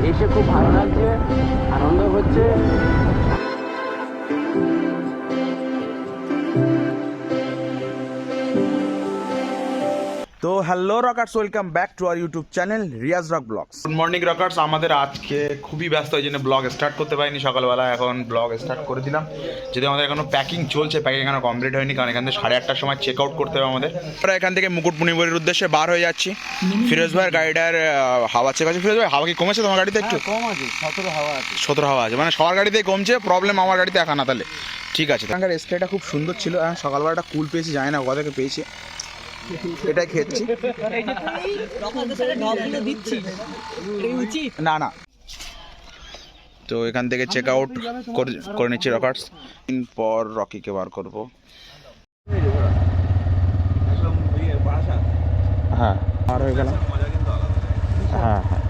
এসে খুব ভালো লাগছে, আনন্দ হচ্ছে। তো hello rockers, welcome back to our YouTube channel Riyaz rock vlogs. Good morning rockers. আমাদের আজকে খুবই ব্যস্ত, ওই জন্য ব্লগ স্টার্ট করতে পারিনি সকালবেলা। এখন ব্লগ স্টার্ট করে দিলাম, যদি আমাদের এখনো প্যাকিং চলছে, প্যাকিং এখনো কমপ্লিট হয়নি, কারণ এখান থেকে 8:30টার সময় চেক আউট করতে হবে আমাদের। আমরা এখান থেকে মুকুটমণিপুরের উদ্দেশ্যে বার হয়ে যাচ্ছি। ফিরোজ ভাইয়ের গাড়িটার হাওয়া চেক আছে। ফিরোজ ভাই, হাওয়া কি কমেছে তোমার গাড়িতে? একটু কম আছে, 17 হাওয়া আছে। 17 হাওয়া আছে, মানে সবার গাড়িতেই কমছে, প্রবলেম আমার গাড়িতে একা না। তাহলে ঠিক আছে। এখানকার স্প্রেটা খুব সুন্দর ছিল, সকালবেলা একটা কুল পেয়েছি, জানি না কোথা থেকে পেয়েছি, এটাই খেয়েছি। না না, তো এখান থেকে চেক আউট করে নিচ্ছি রকার্স। দিন পর রকিকে বার করবো। হ্যাঁ, বার হয়ে গেলাম। হ্যাঁ হ্যাঁ,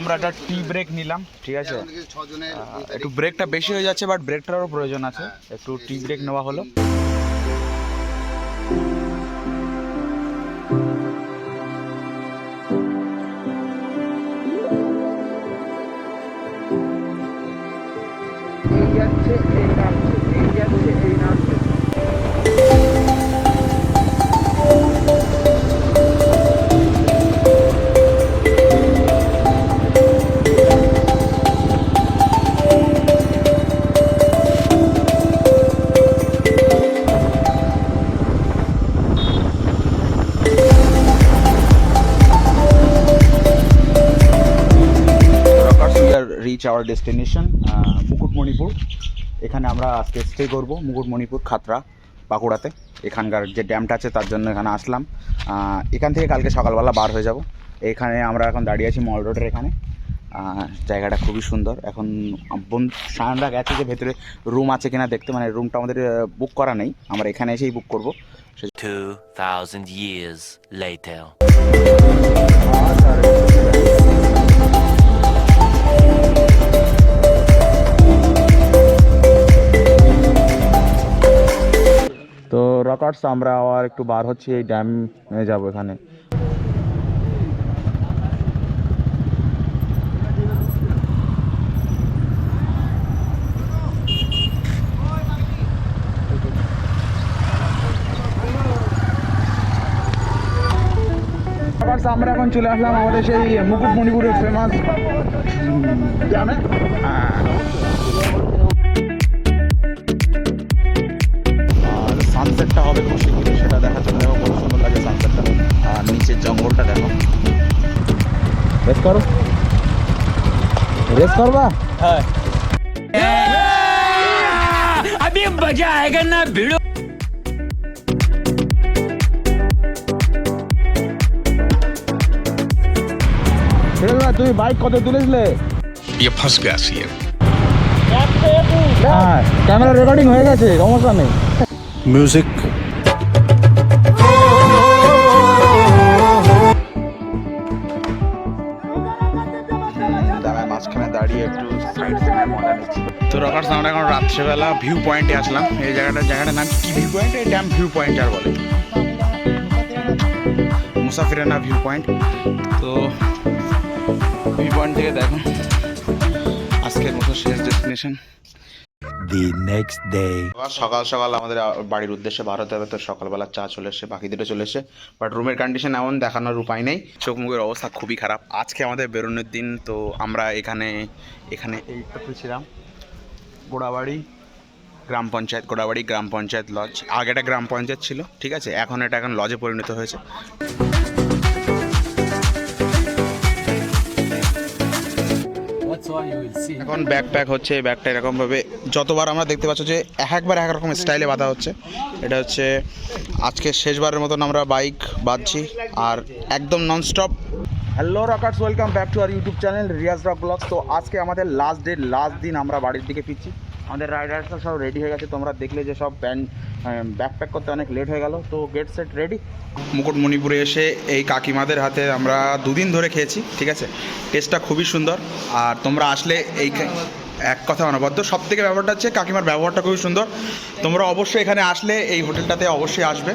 আমরা একটা টি ব্রেক নিলাম, ঠিক আছে। একটু ব্রেকটা বেশি হয়ে যাচ্ছে, বাট ব্রেকটারও প্রয়োজন আছে, একটু টি ব্রেক নেওয়া হলো। এই যাচ্ছে, এই নামছে, এই যাচ্ছে, এই নামছে। Reach our destination Mukutmanipur. এখানে আমরা আজকে স্টে করব, মুকুটমণিপুর খাতড়া বাঁকুড়াতে। এখানকার যে ড্যামটা আছে তার জন্য এখানে আসলাম। এখান থেকে কালকে সকালবেলা বার হয়ে যাব। এখানে আমরা এখন দাঁড়িয়ে আছি মল রোডের এখানে। জায়গাটা খুবই সুন্দর। এখন সায়নরা গেছে যে ভেতরে রুম আছে কিনা দেখতে, মানে রুমটা আমাদের বুক করা নেই, আমরা এখানে এসেই বুক করবো। 2000 years later. তো রকার্স, আমরা আবার একটু বার হচ্ছি, এই ড্যামে যাবো। এখানে আমরা এখন চলে আসলাম আমাদের সেই মুকুটমণিপুরের ফেমাস ড্যামে। আর সানসেটটা হবে খুব শীঘ্রই, সেটা দেখার জন্য দেখো কত সুন্দর লাগে সানসেটটা। আর নিচের জঙ্গলটা দেখো। রেস করো, রেস করবা? হ্যাঁ, अभी मजा आएगा ना भिड़ो। তুমি বাইক কত তুলেছিলে? ये फंस गया सी है। হ্যাঁ, ক্যামেরা রেকর্ডিং হয়ে গেছে, সমস্যা নেই। म्यूजिक মাঝখানে দাঁড়িয়ে একটু সাইড সিনের মজা নিচ্ছি। তো রকার্স, আমরা এখন রাত্রেবেলা ভিউ পয়েন্টে আসলাম। এই জায়গাটার নাম কি ভিউ পয়েন্ট? এই ড্যাম ভিউ পয়েন্ট আর বলে, মুসাফিরানা ভিউ পয়েন্ট। তো ভিউ পয়েন্ট থেকে দেখো আজকের মতো শেষ ডেস্টিনেশন। the next day. সকাল সকাল আমাদের বাড়ির উদ্দেশ্যে বার হতে হবে। তো সকালবেলা চা চলে এসে, বাকি দুটো চলে এসে, বাট রুমের কন্ডিশন এমন দেখানোর উপায় নেই, চোখ মুখের অবস্থা খুবই খারাপ। আজকে আমাদের বেরোনোর দিন। তো আমরা এখানে এইটা ছিলাম গোড়াবাড়ি গ্রাম পঞ্চায়েত, গোড়াবাড়ি গ্রাম পঞ্চায়েত লজ। আগে এটা গ্রাম পঞ্চায়েত ছিল, ঠিক আছে, এখন লজে পরিণত হয়েছে। এখন ব্যাকপ্যাক হচ্ছে, এই ব্যাগটা এরকমভাবে যতবার আমরা দেখতে পাচ্ছি যে একবার এক রকম স্টাইলে বাঁধা হচ্ছে। এটা হচ্ছে আজকে শেষবারের মতন আমরা বাইক বাঁধছি আর একদম nonstop. Hello rockers, welcome back to our YouTube channel Riyaz rock vlogs. তো আজকে আমাদের লাস্ট দিন আমরা বাড়ির দিকে ফিরছি। আমাদের রাইডার্সরা সব রেডি হয়ে গেছে, তোমরা দেখলে যে সব ব্যাকপ্যাক করতে অনেক লেট হয়ে গেল। তো গেট সেট রেডি। মুকুটমণিপুরে এসে এই কাকিমাদের হাতে আমরা 2 দিন ধরে খেয়েছি, ঠিক আছে। টেস্টটা খুবই সুন্দর। আর তোমরা আসলে এই এক কথা অনবদ্য, সব থেকে ব্যাপারটা হচ্ছে কাকিমার ব্যবহারটা খুবই সুন্দর। তোমরা অবশ্যই এখানে আসলে এই হোটেলটাতে অবশ্যই আসবে।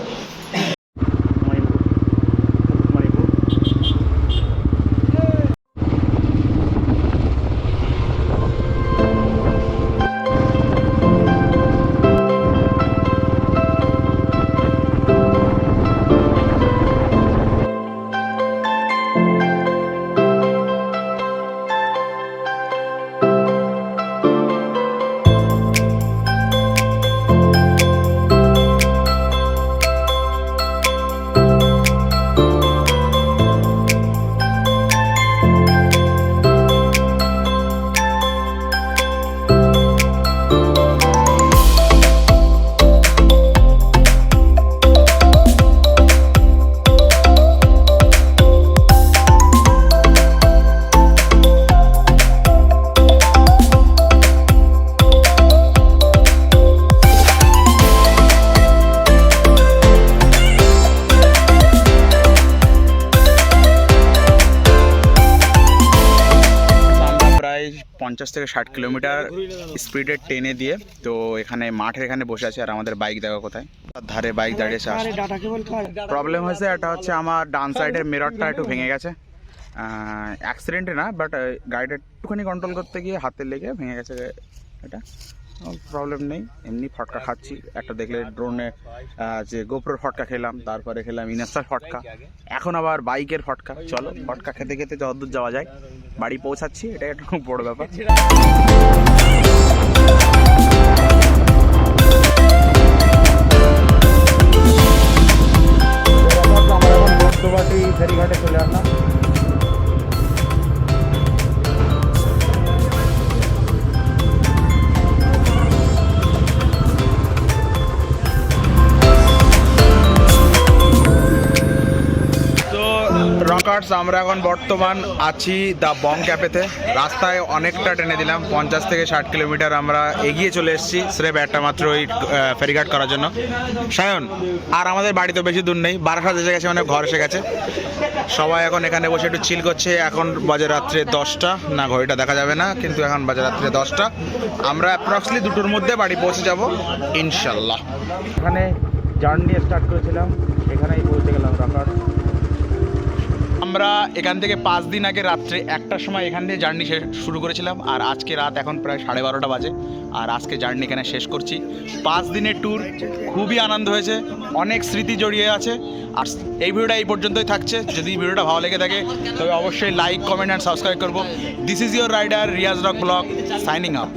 প্রায় 50 থেকে 60 কিলোমিটার স্পিডে টেনে দিয়ে তো এখানে মাঠের এখানে বসে আছে। আর আমাদের বাইক দেখো কোথায়, তার ধারে বাইক দাঁড়িয়েছে। প্রবলেম হয়েছে, এটা হচ্ছে আমার ডান সাইডের মিররটা একটু ভেঙে গেছে। অ্যাক্সিডেন্টে না, বাট গাড়িটা একটুখানি কন্ট্রোল করতে গিয়ে হাতে লেগে ভেঙে গেছে এটা। প্রবলেম নেই, এমনি ফটকা খাচ্ছি। একটা দেখলে ড্রোনে যে গোপ্রোর ফটকা খেলাম, তারপরে খেলাম ইনাস্টার ফটকা, এখন আবার বাইকের ফটকা। চলো ফটকা খেতে খেতে যতদূর যাওয়া যায়। বাড়ি পৌঁছাচ্ছি, এটা একটা খুব বড় ব্যাপার। আমরা এখন বর্ধবাটি ফেরিঘাটে চলে আসলাম। রকার্স, আমরা এখন বর্তমান আছি দ্য বং ক্যাফেতে। রাস্তায় অনেকটা টেনে দিলাম, 50 থেকে 60 কিলোমিটার আমরা এগিয়ে চলে এসেছি স্রেফ একটা মাত্র ওই ফেরিঘাট করার জন্য। সায়ন, আর আমাদের বাড়ি তো বেশি দূর নেই, বারাসাত এসে গেছে, মানে ঘর এসে গেছে। সবাই এখন এখানে বসে একটু চিল করছে। এখন বাজে রাত্রে 10টা, না ঘড়িটা দেখা যাবে না, কিন্তু এখন বাজে রাত্রে 10টা। আমরা অ্যাপ্রক্সলি 2টোর মধ্যে বাড়ি পৌঁছে যাব ইনশাল্লাহ। এখানে জার্নি স্টার্ট করেছিলাম, এখানেই পৌঁছে গেলাম রকার্স। আমরা এখান থেকে 5 দিন আগে রাত্রে 1টার সময় এখান থেকে জার্নি শুরু করেছিলাম। আর আজকে রাত এখন প্রায় 12:30 বাজে। আর আজকে জার্নি এখানে শেষ করছি। 5 দিনের ট্যুর, খুবই আনন্দ হয়েছে, অনেক স্মৃতি জড়িয়ে আছে। আর এই ভিডিওটা এই পর্যন্তই থাকছে। যদি ভিডিওটা ভালো লেগে থাকে তবে অবশ্যই লাইক, কমেন্ট অ্যান্ড সাবস্ক্রাইব করবো। This is your rider Riyaz rock vlog, signing up.